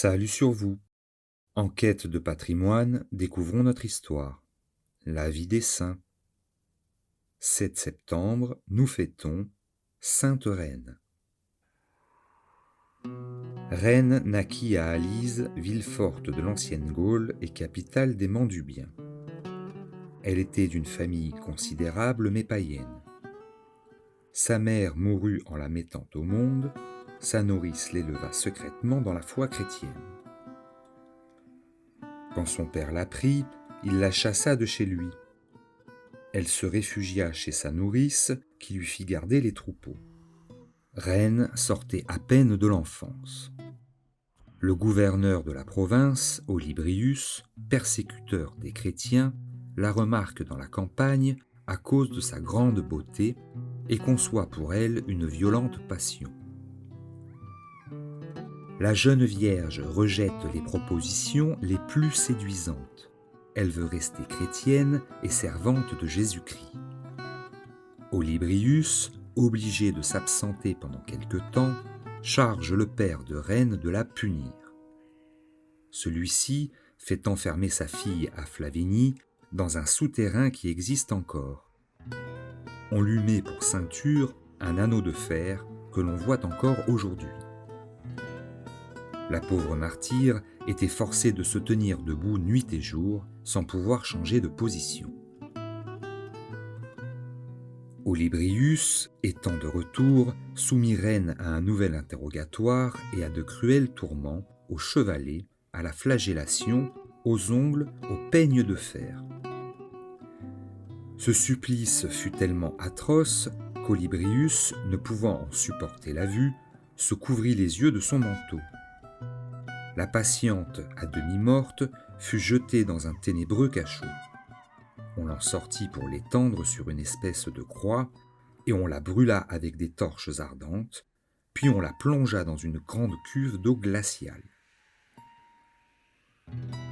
Salut sur vous. En quête de patrimoine, découvrons notre histoire. La vie des saints. 7 septembre, nous fêtons Sainte Reine. Reine naquit à Alise, ville forte de l'ancienne Gaule et capitale des Mandubiens. Elle était d'une famille considérable mais païenne. Sa mère mourut en la mettant au monde, sa nourrice l'éleva secrètement dans la foi chrétienne. Quand son père l'apprit, il la chassa de chez lui. Elle se réfugia chez sa nourrice qui lui fit garder les troupeaux. Reine sortait à peine de l'enfance. Le gouverneur de la province, Olybrius, persécuteur des chrétiens, la remarque dans la campagne à cause de sa grande beauté et conçoit pour elle une violente passion. La jeune vierge rejette les propositions les plus séduisantes. Elle veut rester chrétienne et servante de Jésus-Christ. Olybrius, obligé de s'absenter pendant quelque temps, charge le père de Reine de la punir. Celui-ci fait enfermer sa fille à Flavénie dans un souterrain qui existe encore. On lui met pour ceinture un anneau de fer que l'on voit encore aujourd'hui. La pauvre martyre était forcée de se tenir debout nuit et jour sans pouvoir changer de position. Olybrius, étant de retour, soumit Reine à un nouvel interrogatoire et à de cruels tourments, au chevalet, à la flagellation, aux ongles, au peigne de fer. Ce supplice fut tellement atroce qu'Olybrius, ne pouvant en supporter la vue, se couvrit les yeux de son manteau. La patiente, à demi morte, fut jetée dans un ténébreux cachot. On l'en sortit pour l'étendre sur une espèce de croix, et on la brûla avec des torches ardentes, puis on la plongea dans une grande cuve d'eau glaciale.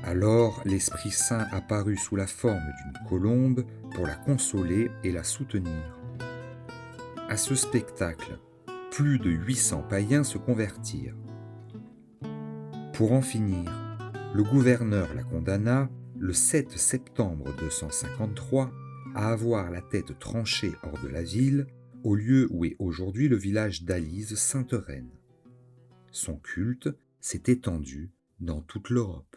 Alors l'Esprit Saint apparut sous la forme d'une colombe pour la consoler et la soutenir. À ce spectacle, plus de 800 païens se convertirent. Pour en finir, le gouverneur la condamna, le 7 septembre 253, à avoir la tête tranchée hors de la ville, au lieu où est aujourd'hui le village d'Alise Sainte-Reine. Son culte s'est étendu dans toute l'Europe.